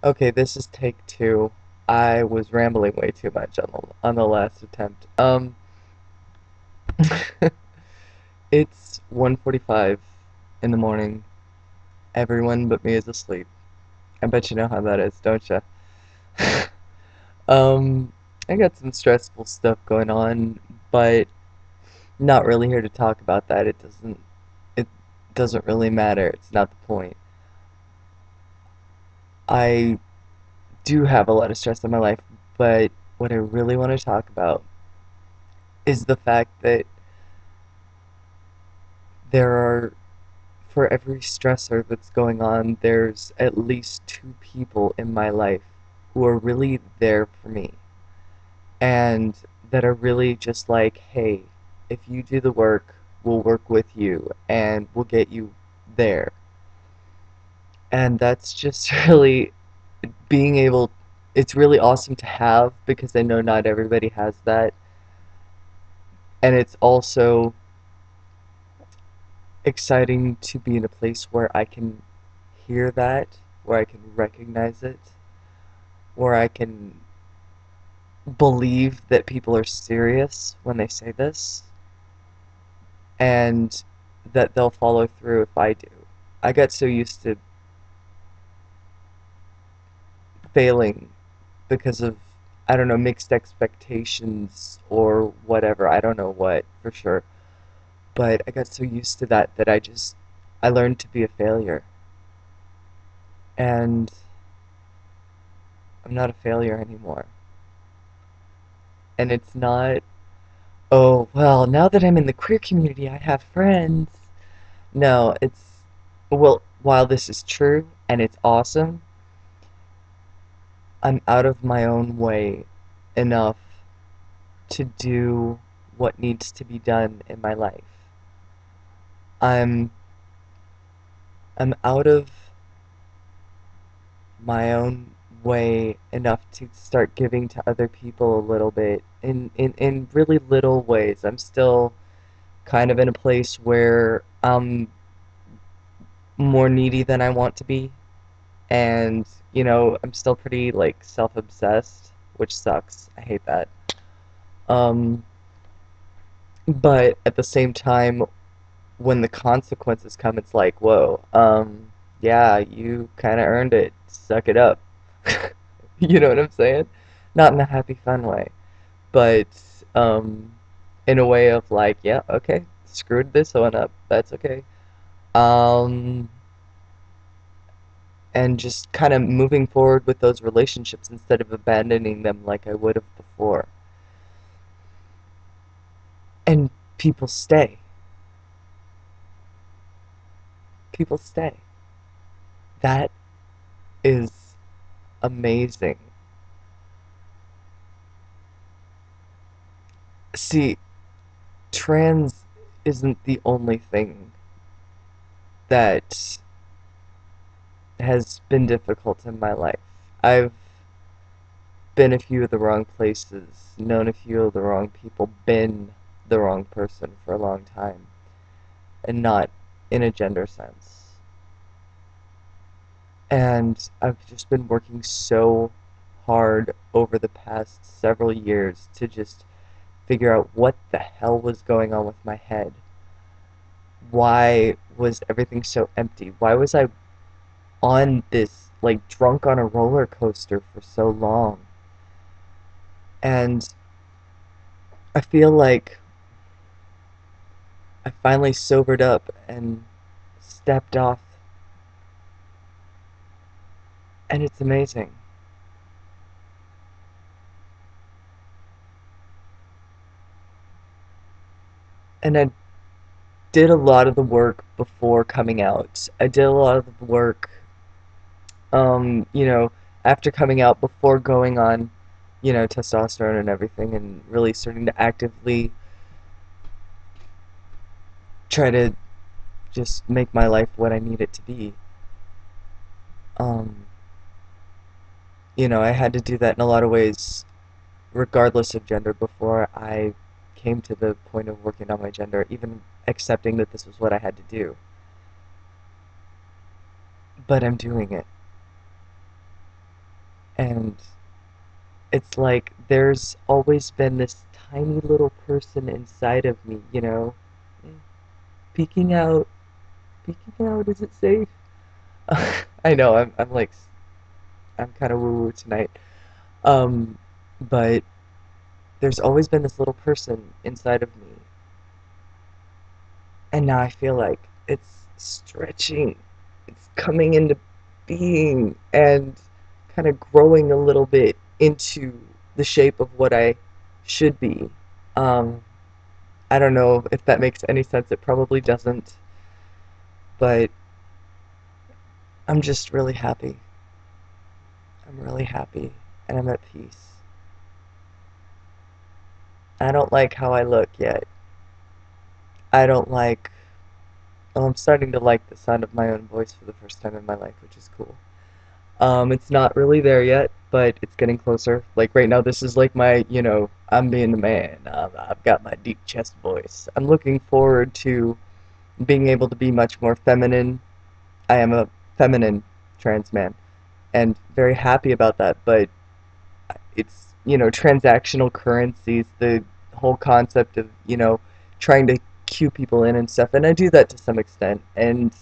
Okay, this is take two. I was rambling way too much on the last attempt. It's 1:45 in the morning. Everyone but me is asleep. I bet you know how that is, don't you? Um, I got some stressful stuff going on, but not really here to talk about that. It doesn't really matter. It's not the point. I do have a lot of stress in my life, but what I really want to talk about is the fact that there are, for every stressor that's going on, there's at least two people in my life who are really there for me and that are really just like, hey, if you do the work, we'll work with you and we'll get you there. And that's just really being able, it's really awesome to have because I know not everybody has that. And it's also exciting to be in a place where I can hear that, where I can recognize it, where I can believe that people are serious when they say this, and that they'll follow through if I do. I got so used to failing because of, I don't know, mixed expectations or whatever. I don't know what for sure. But I got so used to that that I learned to be a failure. And I'm not a failure anymore. And it's not, oh, well, now that I'm in the queer community, I have friends. No, well, while this is true and it's awesome, I'm out of my own way enough to do what needs to be done in my life. I'm I'm out of my own way enough to start giving to other people a little bit in really little ways. I'm still kind of in a place where I'm more needy than I want to be, and I'm still pretty like self-obsessed, which sucks. I hate that. Um, but at the same time, when the consequences come, it's like, whoa, yeah, you kind of earned it. Suck it up. You know what I'm saying? Not in a happy, fun way, but um, in a way of like, yeah, okay, screwed this one up. That's okay. Um, and just kind of moving forward with those relationships instead of abandoning them like I would have before. And people stay. People stay. That is amazing. See, trans isn't the only thing that has been difficult in my life. I've been a few of the wrong places, known a few of the wrong people, been the wrong person for a long time, and not in a gender sense. And I've just been working so hard over the past several years to just figure out what the hell was going on with my head. Why was everything so empty? Why was I on this, like, drunk on a roller coaster for so long? And I feel like I finally sobered up and stepped off, and it's amazing. And I did a lot of the work before coming out. I did a lot of the work, um, you know, after coming out, before going on, testosterone and everything, and really starting to actively try to just make my life what I need it to be. Um, I had to do that in a lot of ways, regardless of gender, before I came to the point of working on my gender, even accepting that this was what I had to do. But I'm doing it. And it's like there's always been this tiny little person inside of me, eh, peeking out, peeking out, is it safe? I know, I'm like, I'm kind of woo-woo tonight. Um, but there's always been this little person inside of me, and now I feel like it's stretching, it's coming into being, and kind of growing a little bit into the shape of what I should be. Um, I don't know if that makes any sense. It probably doesn't, but I'm just really happy. I'm really happy, and I'm at peace. I don't like how I look yet. I don't like. Well, I'm starting to like the sound of my own voice for the first time in my life, which is cool. It's not really there yet, but it's getting closer. Like right now, this is like my, I'm being the man. I've got my deep chest voice. I'm looking forward to being able to be much more feminine. I am a feminine trans man, and very happy about that. But it's, transactional currencies, the whole concept of, trying to cue people in and stuff. And I do that to some extent. And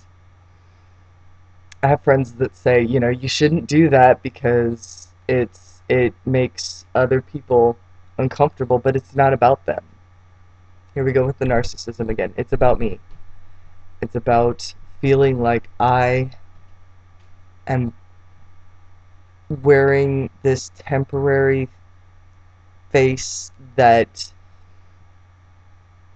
I have friends that say, you shouldn't do that because it makes other people uncomfortable, but it's not about them. Here we go with the narcissism again. It's about me. It's about feeling like I am wearing this temporary face that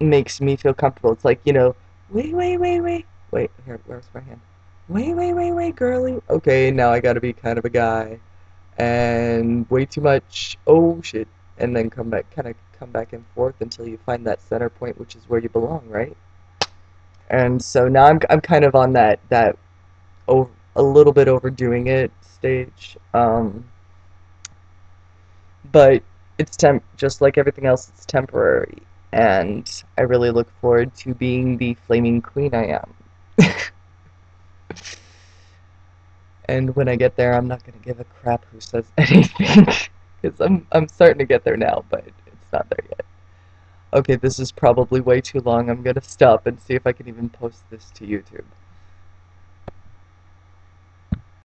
makes me feel comfortable. It's like, wait, wait, wait, wait. Wait, here, where's my hand? Wait, wait, wait, wait, girly. Okay, now I gotta be kind of a guy. And way too much, oh shit, and then kind of come back and forth until you find that center point, which is where you belong, right? And so now I'm kind of on that over, a little bit overdoing it stage, but it's just like everything else, it's temporary, and I really look forward to being the flaming queen I am. And when I get there, I'm not gonna give a crap who says anything, because I'm starting to get there now, but it's not there yet. Okay, this is probably way too long. I'm gonna stop and see if I can even post this to YouTube.